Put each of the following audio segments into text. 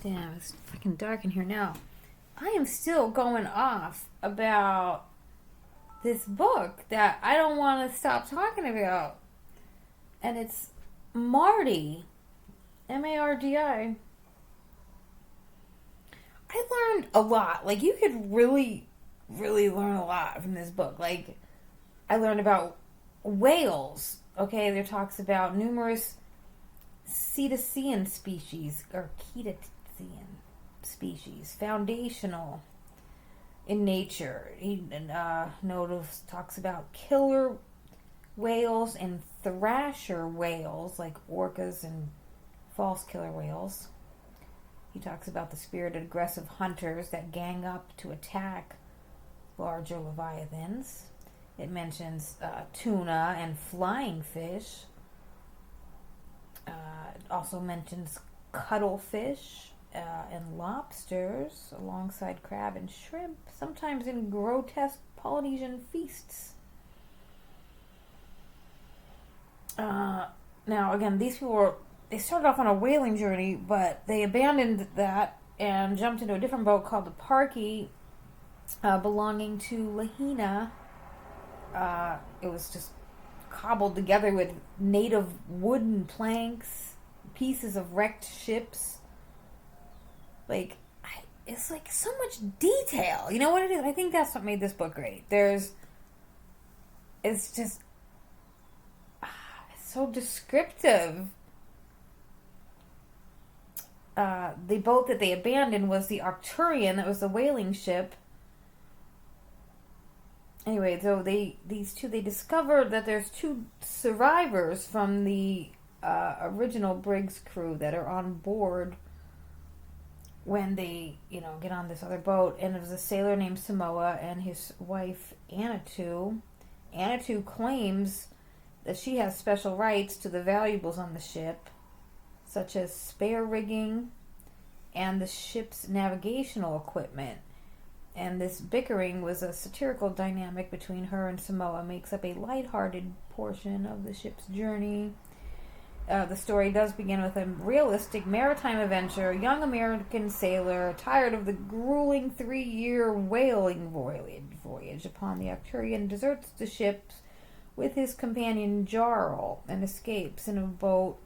Damn, it's fucking dark in here now. I am still going off about this book that I don't want to stop talking about. And it's Mardi. Mardi. I learned a lot. Like, you could really, really learn a lot from this book. Like, I learned about whales. Okay, there talks about numerous cetacean species, or cetacean species, foundational in nature. He talks about killer whales and thrasher whales, like orcas and false killer whales. He talks about the spirited, aggressive hunters that gang up to attack larger leviathans. It mentions tuna and flying fish. It also mentions cuttlefish and lobsters alongside crab and shrimp, sometimes in grotesque Polynesian feasts. Now, again, these people they started off on a whaling journey, but they abandoned that and jumped into a different boat called the Parky, belonging to Lahaina. It was just cobbled together with native wooden planks, pieces of wrecked ships. Like, it's like so much detail. You know what it is? I think that's what made this book great. It's just, it's so descriptive. The boat that they abandoned was the Arcturian, that was the whaling ship. Anyway, so they discovered that there's two survivors from the original Briggs crew that are on board when they, get on this other boat. And it was a sailor named Samoa and his wife Anatu. Anatu claims that she has special rights to the valuables on the ship, such as spare rigging and the ship's navigational equipment. And this bickering was a satirical dynamic between her and Samoa, makes up a lighthearted portion of the ship's journey. The story does begin with a realistic maritime adventure. A young American sailor, tired of the grueling 3-year whaling voyage upon the Arcturian, deserts the ship with his companion Jarl and escapes in a boat.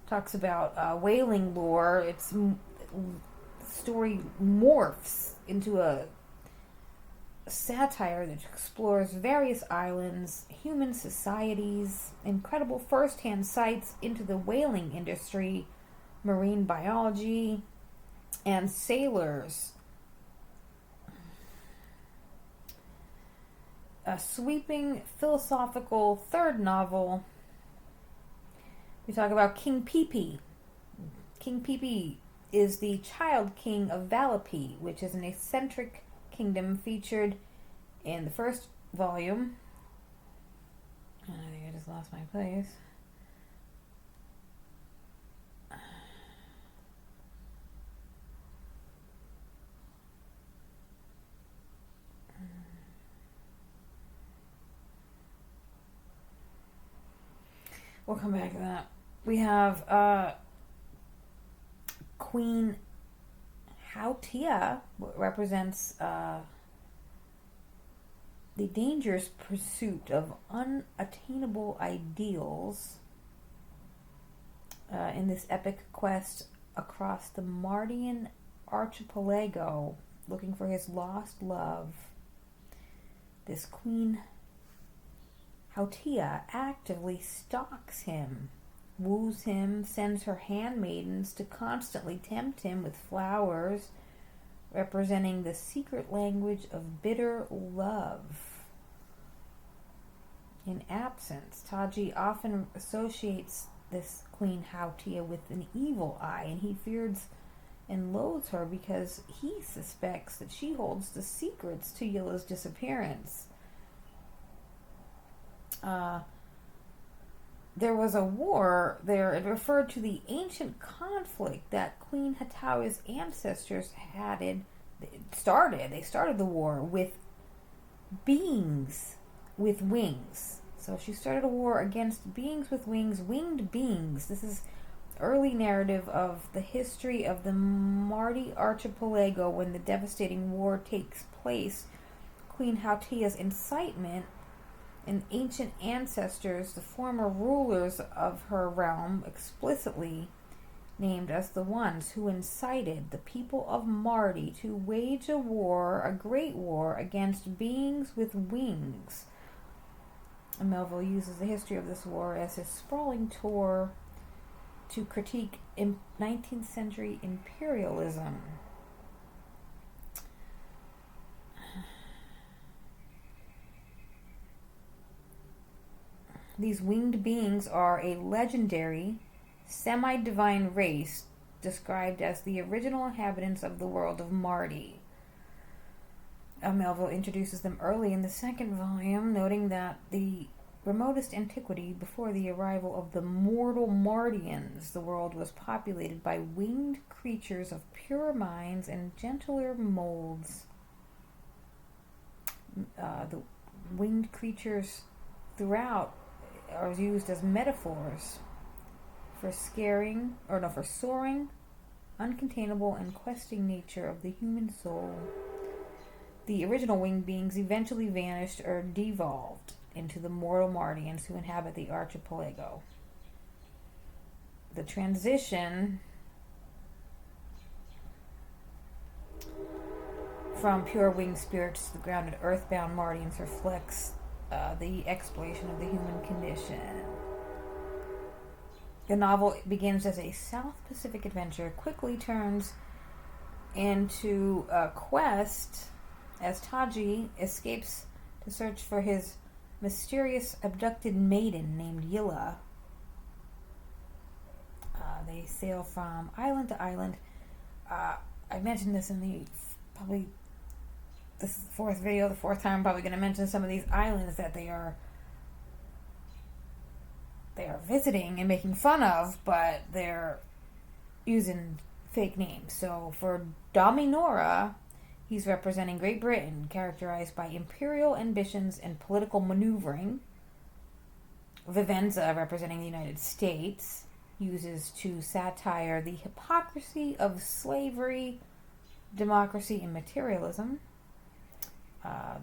Talks about whaling lore. Its story morphs into a satire that explores various islands, human societies, incredible first-hand sights into the whaling industry, marine biology, and sailors. A sweeping philosophical third novel. We talk about King Pipi. King Pipi is the child king of Valapi, which is an eccentric kingdom featured in the first volume. I think I just lost my place. We'll come back to that. We have Queen Hautia, represents the dangerous pursuit of unattainable ideals in this epic quest across the Mardian archipelago, looking for his lost love. This Queen Hautia actively stalks him, woos him, sends her handmaidens to constantly tempt him with flowers, representing the secret language of bitter love. In absence, Taji often associates this Queen Hautia with an evil eye, and he fears and loathes her because he suspects that she holds the secrets to Yila's disappearance. There was a war there. It referred to the ancient conflict that Queen Hatawi's ancestors started. They started the war with beings with wings. So she started a war against beings with wings, winged beings. This is early narrative of the history of the Mardi archipelago when the devastating war takes place. Queen Hautia's incitement and ancient ancestors, the former rulers of her realm, explicitly named as the ones who incited the people of Mardi to wage a great war against beings with wings. And Melville uses the history of this war as his sprawling tour to critique 19th century imperialism. These winged beings are a legendary, semi-divine race described as the original inhabitants of the world of Mardi. Melville introduces them early in the second volume, noting that the remotest antiquity, before the arrival of the mortal Mardians, the world was populated by winged creatures of purer minds and gentler molds. The winged creatures throughout are used as metaphors for soaring, uncontainable, and questing nature of the human soul. The original winged beings eventually vanished or devolved into the mortal Mardians who inhabit the archipelago. The transition from pure winged spirits to the grounded earthbound Mardians reflects the exploration of the human condition. The novel begins as a South Pacific adventure, quickly turns into a quest as Taji escapes to search for his mysterious abducted maiden named Yilla. They sail from island to island. I mentioned this in this is the fourth video, the fourth time I'm probably going to mention some of these islands that they are visiting and making fun of, but they're using fake names. So for Dominora, he's representing Great Britain, characterized by imperial ambitions and political maneuvering. Vivenza, representing the United States, uses to satire the hypocrisy of slavery, democracy, and materialism.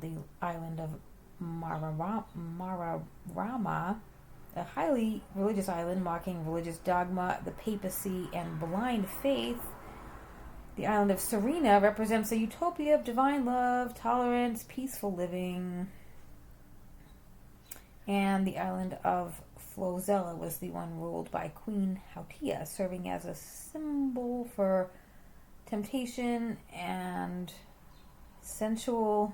The island of Mararama, a highly religious island mocking religious dogma, the papacy, and blind faith. The island of Serena represents a utopia of divine love, tolerance, peaceful living. And the island of Flozella was the one ruled by Queen Hautia, serving as a symbol for temptation and sensualness.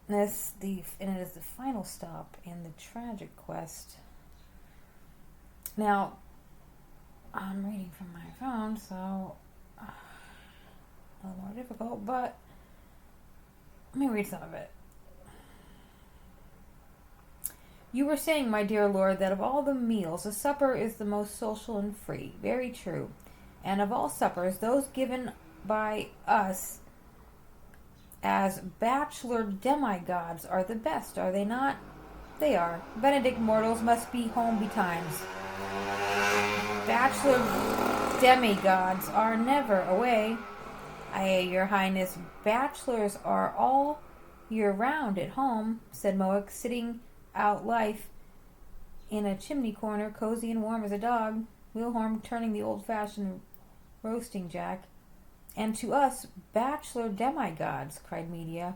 And it is the final stop in the tragic quest. Now, I'm reading from my phone, so a little more difficult, but let me read some of it. You were saying, my dear Lord, that of all the meals, a supper is the most social and free. Very true. And of all suppers, those given by us as bachelor demigods are the best, are they not? They are. Benedict mortals must be home betimes. Bachelor demigods are never away. Aye, your highness, bachelors are all year round at home, said Moak, sitting out life in a chimney corner, cozy and warm as a dog, Wilhelm turning the old-fashioned roasting jack. And to us, bachelor demigods, cried Media,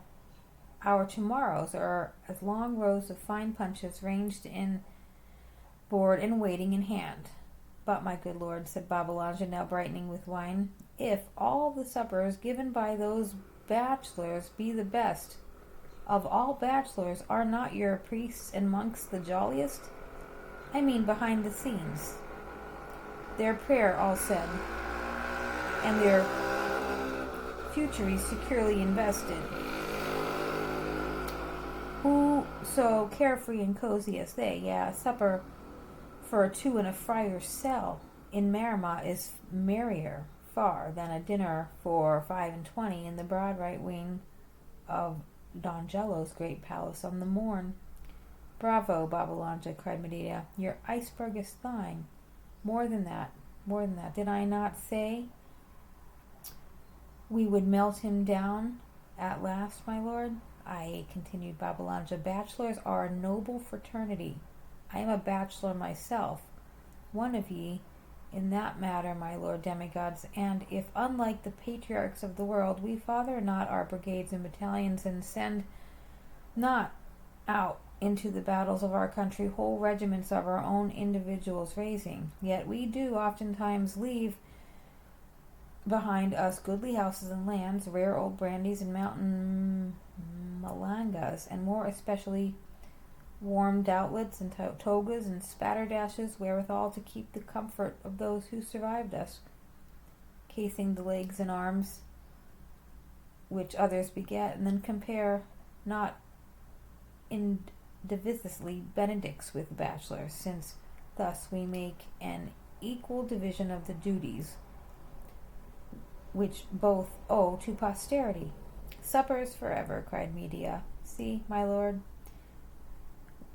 our tomorrows are as long rows of fine punches ranged in board and waiting in hand. But, my good lord, said Babylanja, now brightening with wine, if all the suppers given by those bachelors be the best of all bachelors, are not your priests and monks the jolliest? I mean behind the scenes. Their prayer all said, and their futuries securely invested. Who so carefree and cozy as they? Yeah, a supper for two in a friar's cell in Marmot is merrier far than a dinner for 25 in the broad right wing of Don Jello's great palace on the morn. Bravo, Babylanja, cried Medea. Your iceberg is thine. More than that. Did I not say we would melt him down at last, my lord? Aye, continued Babylanja, bachelors are a noble fraternity. I am a bachelor myself, one of ye, in that matter, my lord demigods, and if, unlike the patriarchs of the world, we father not our brigades and battalions, and send not out into the battles of our country whole regiments of our own individuals raising, yet we do oftentimes leave behind us goodly houses and lands, rare old brandies and mountain malangas, and more especially warm doutlets and togas and spatterdashes, wherewithal to keep the comfort of those who survived us, casing the legs and arms which others beget, and then compare not indivisibly benedicts with bachelors, since thus we make an equal division of the duties which both owe to posterity. Suppers forever, cried Medea. See, my lord,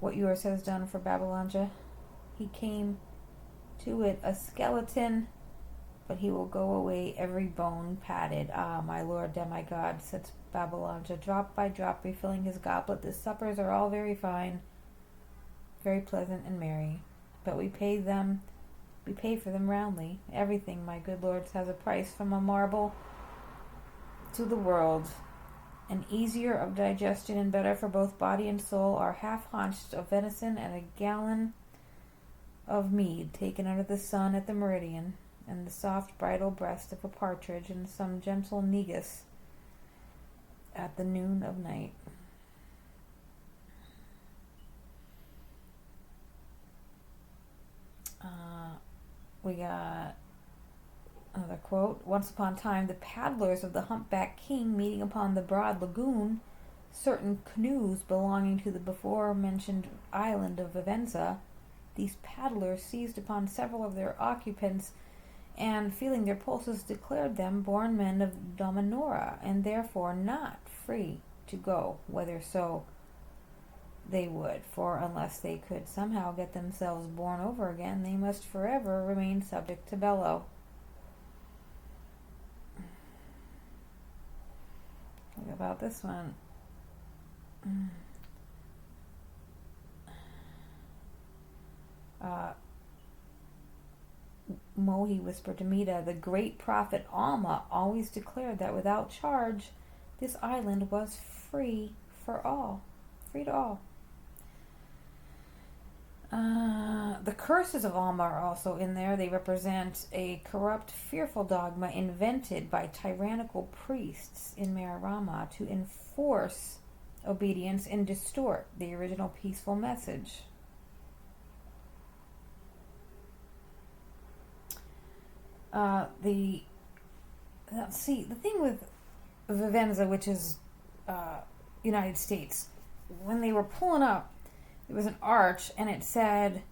what yours has done for Babylanja. He came to it a skeleton, but he will go away every bone padded. Ah, my lord demigod, said Babylanja, drop by drop refilling his goblet. The suppers are all very fine, very pleasant and merry, but we pay for them roundly. Everything, my good lords, has a price, from a marble to the world, and easier of digestion and better for both body and soul are half-haunched of venison and a gallon of mead taken under the sun at the meridian, and the soft bridal breast of a partridge, and some gentle negus at the noon of night. We got another quote. Once upon a time, the paddlers of the humpback king, meeting upon the broad lagoon, certain canoes belonging to the before-mentioned island of Vivenza, these paddlers seized upon several of their occupants, and, feeling their pulses, declared them born men of Dominora, and therefore not free to go whitherso they would, for unless they could somehow get themselves born over again, they must forever remain subject to Bello. Think about this one. Mohi whispered to Mita, the great prophet Alma always declared that without charge this island was free for all. Free to all. The curses of Alma are also in there. They represent a corrupt, fearful dogma invented by tyrannical priests in Merirama to enforce obedience and distort the original peaceful message. The thing with Vivenza, which is United States, when they were pulling up, there was an arch, and it said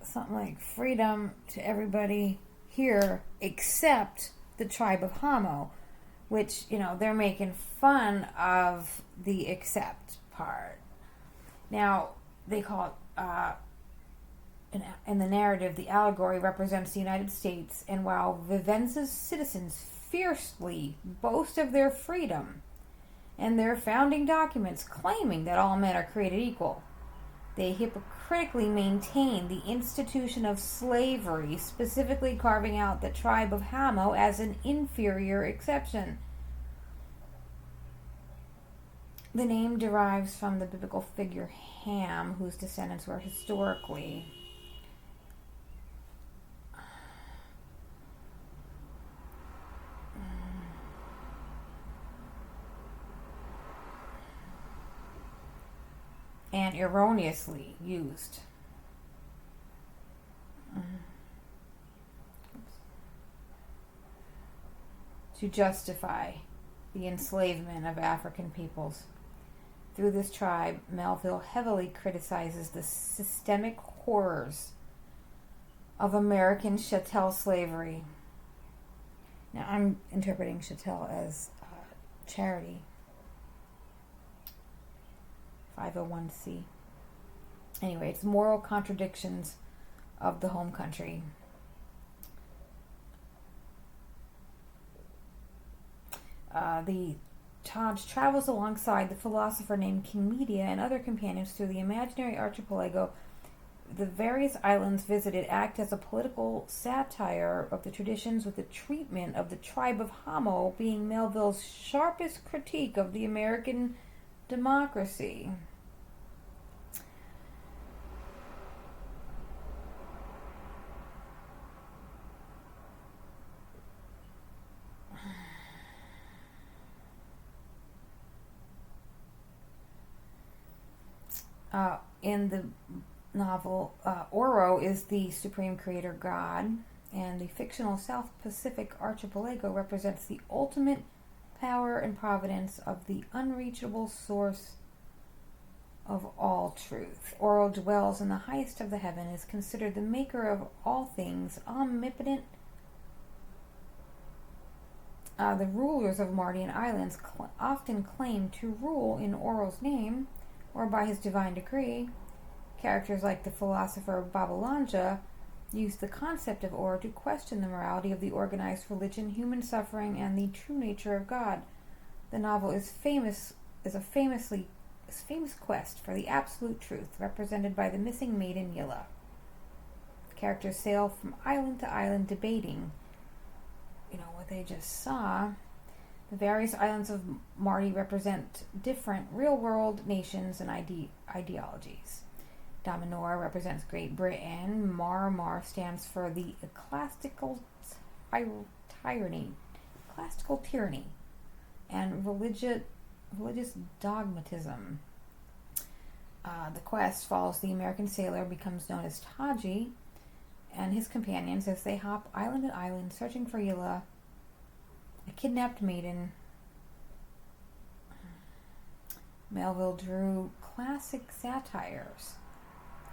something like freedom to everybody here except the tribe of Hamo, which, they're making fun of the except part. Now, they call it, in the narrative, the allegory represents the United States, and while Vivenza's citizens fiercely boast of their freedom and their founding documents claiming that all men are created equal, they hypocritically maintain the institution of slavery, specifically carving out the tribe of Hamo as an inferior exception. The name derives from the biblical figure Ham, whose descendants were historically and erroneously used to justify the enslavement of African peoples. Through this tribe, Melville heavily criticizes the systemic horrors of American chattel slavery. Now, I'm interpreting chattel as charity. 501c. Anyway, it's moral contradictions of the home country. The Taj travels alongside the philosopher named King Media and other companions through the imaginary archipelago. The various islands visited act as a political satire of the traditions, with the treatment of the tribe of Hamo being Melville's sharpest critique of the American democracy. In the novel, Oro is the supreme creator god, and the fictional South Pacific archipelago represents the ultimate power and providence of the unreachable source of all truth. Oro dwells in the highest of the heaven, is considered the maker of all things, omnipotent. The rulers of Mardian Islands often claim to rule in Oro's name or by his divine decree. Characters like the philosopher Babylanja use the concept of Oro to question the morality of the organized religion, human suffering, and the true nature of God. The novel is a famous quest for the absolute truth, represented by the missing maiden Yilla. Characters sail from island to island, debating, what they just saw. The various islands of Mardi represent different real-world nations and ideologies. Damanor represents Great Britain. Mar stands for the ecclesiastical tyranny, and religious dogmatism. The quest follows the American sailor, becomes known as Taji, and his companions as they hop island to island, searching for Yilla, a kidnapped maiden. Melville drew classic satires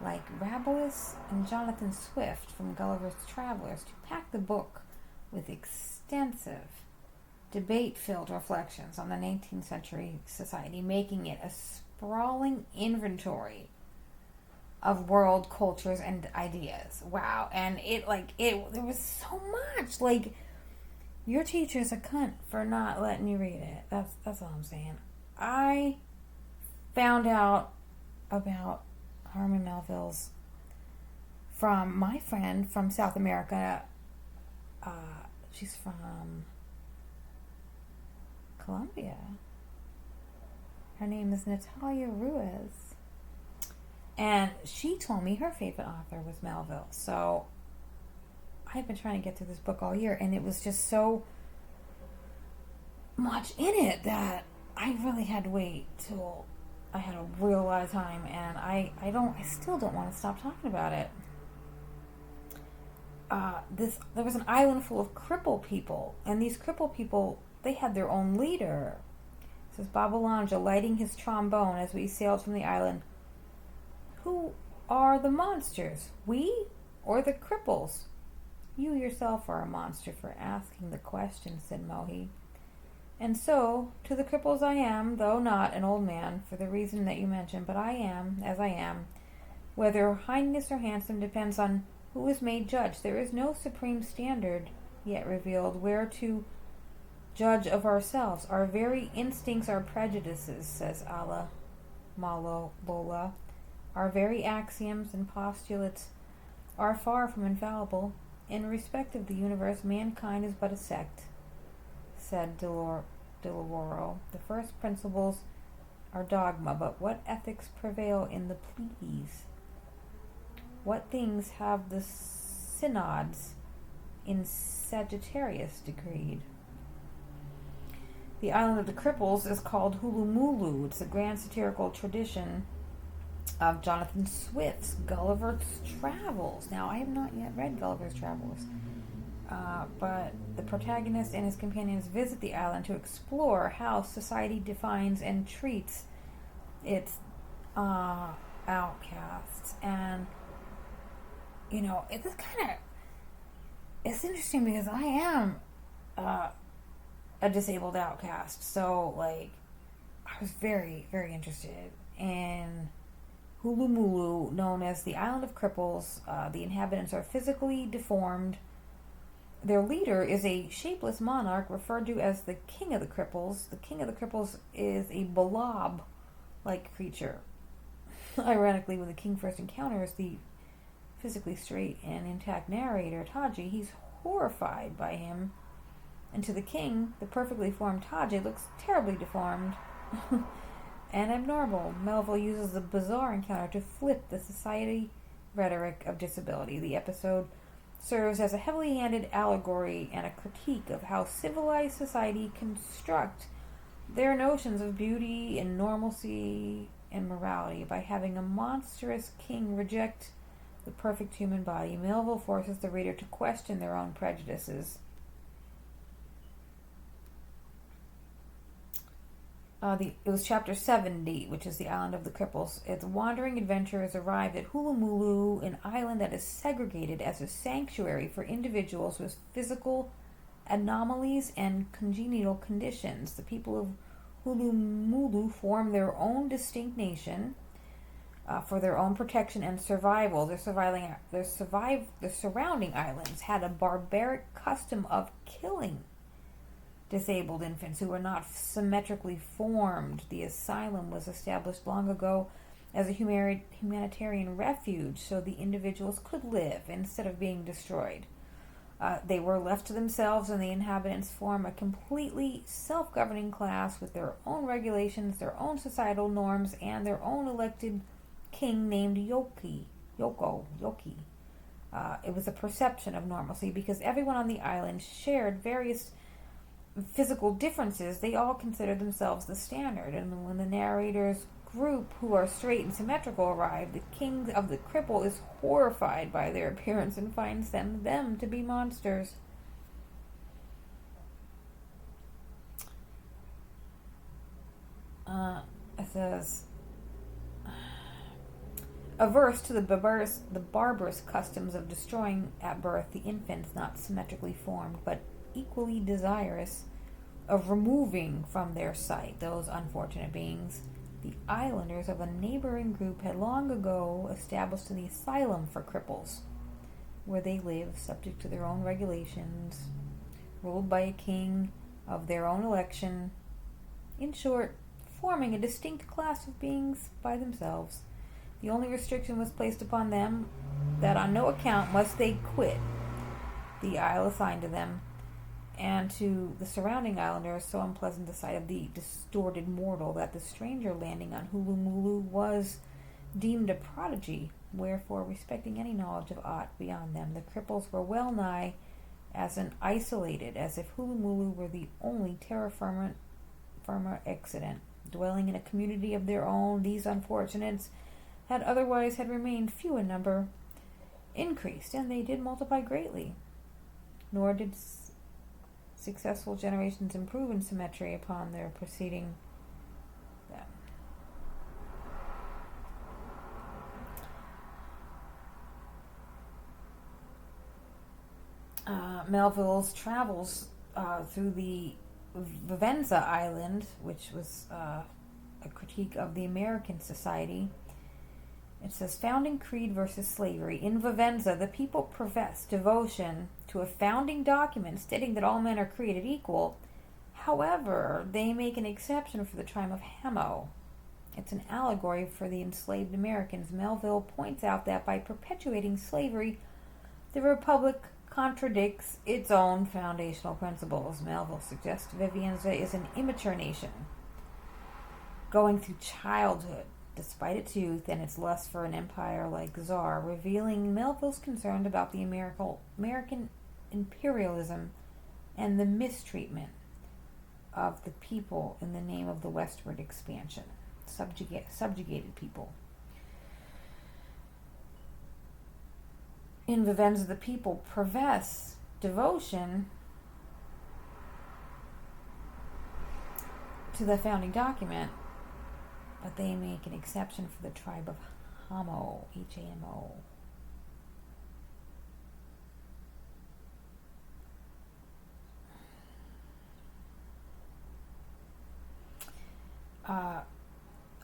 like Rabelais and Jonathan Swift from Gulliver's Travellers to pack the book with extensive debate-filled reflections on the 19th century society, making it a sprawling inventory of world cultures and ideas. Wow. And there was so much. Like, your teacher's a cunt for not letting you read it. That's all I'm saying. I found out about Herman Melville's from my friend from South America. She's from Colombia. Her name is Natalia Ruiz. And she told me her favorite author was Melville. So I've been trying to get through this book all year, and it was just so much in it that I really had to wait till I had a real lot of time, and I still don't want to stop talking about it. There was an island full of crippled people, and these crippled people, they had their own leader. It says Babylanja lighting his trombone as we sailed from the island. Who are the monsters? We or the cripples? You yourself are a monster for asking the question, said Mohi. And so, to the cripples I am, though not an old man, for the reason that you mentioned, but I am, as I am. Whether highness or handsome depends on who is made judge. There is no supreme standard yet revealed where to judge of ourselves. Our very instincts are prejudices, says Allah Malola. Our very axioms and postulates are far from infallible. In respect of the universe, mankind is but a sect, said Delawaro. The first principles are dogma, but what ethics prevail in the Pleiades? What things have the synods in Sagittarius decreed? The island of the cripples is called Hulumulu. It's a grand satirical tradition of Jonathan Swift's Gulliver's Travels. Now, I have not yet read Gulliver's Travels, but the protagonist and his companions visit the island to explore how society defines and treats its outcasts. And, it's interesting because I am a disabled outcast. So, I was very, very interested in Hulumulu, known as the Island of Cripples. The inhabitants are physically deformed. Their leader is a shapeless monarch referred to as the King of the Cripples. The King of the Cripples is a blob-like creature. Ironically, when the king first encounters the physically straight and intact narrator, Taji, he's horrified by him. And to the king, the perfectly formed Taji looks terribly deformed and abnormal. Melville uses the bizarre encounter to flip the society rhetoric of disability. The episode serves as a heavily handed allegory and a critique of how civilized society construct their notions of beauty and normalcy and morality. By having a monstrous king reject the perfect human body, Melville forces the reader to question their own prejudices. It was chapter 70, which is the Island of the Cripples. The wandering adventurers arrived at Hulumulu, an island that is segregated as a sanctuary for individuals with physical anomalies and congenital conditions. The people of Hulumulu form their own distinct nation for their own protection and survival. The surrounding islands had a barbaric custom of killing disabled infants who were not symmetrically formed. The asylum was established long ago as a humanitarian refuge so the individuals could live instead of being destroyed. They were left to themselves, and the inhabitants form a completely self-governing class with their own regulations, their own societal norms, and their own elected king named Yoki. It was a perception of normalcy because everyone on the island shared various physical differences. They all consider themselves the standard, and when the narrator's group, who are straight and symmetrical, arrive, the king of the cripple is horrified by their appearance and finds them to be monsters. It says, averse to the barbarous customs of destroying at birth the infants not symmetrically formed, but equally desirous of removing from their sight those unfortunate beings, the islanders of a neighboring group had long ago established an asylum for cripples, where they live subject to their own regulations, ruled by a king of their own election. In short, forming a distinct class of beings by themselves. The only restriction was placed upon them that on no account must they quit the isle assigned to them, and to the surrounding islanders so unpleasant the sight of the distorted mortal that the stranger landing on Hulumulu was deemed a prodigy. Wherefore, respecting any knowledge of aught beyond them, the cripples were well nigh as isolated as if Hulumulu were the only terra firma accident. Dwelling in a community of their own, these unfortunates had otherwise had remained few in number, increased, and they did multiply greatly. Nor did successful generations improve in symmetry upon their preceding them. Melville's travels through the Vivenza Island, which was a critique of the American society. It says, founding creed versus slavery. In Vivenza, the people profess devotion to a founding document stating that all men are created equal. However, they make an exception for the tribe of Hamo. It's an allegory for the enslaved Americans. Melville points out that by perpetuating slavery, the Republic contradicts its own foundational principles. Melville suggests Vivenza is an immature nation, going through childhood, despite its youth and its lust for an empire like Czar, revealing Melville's concern about the American imperialism and the mistreatment of the people in the name of the westward expansion, subjugated people. In Vivenza, the people profess devotion to the founding document, but they make an exception for the tribe of Hamo, H-A-M-O.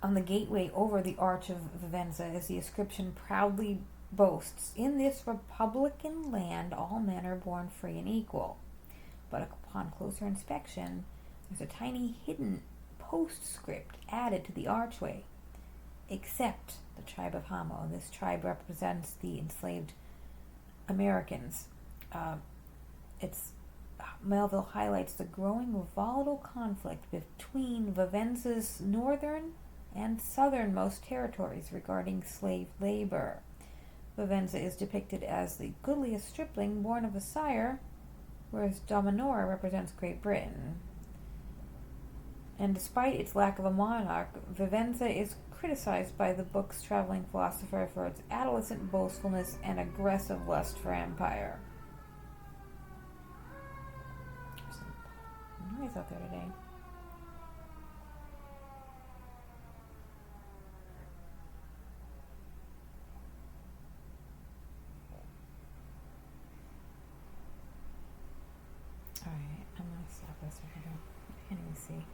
on the gateway over the Arch of Vivenza, as the inscription proudly boasts, "In this republican land all men are born free and equal." But upon closer inspection, there's a tiny hidden postscript added to the archway. "Except the tribe of Hamo." This tribe represents the enslaved Americans. Melville highlights the growing volatile conflict between Vivenza's northern and southernmost territories regarding slave labor. Vivenza is depicted as the goodliest stripling born of a sire, whereas Dominora represents Great Britain. And despite its lack of a monarch, Vivenza is criticized by the book's traveling philosopher for its adolescent boastfulness and aggressive lust for empire. There's some noise out there today. Alright, I'm gonna stop this over here. I can't even see.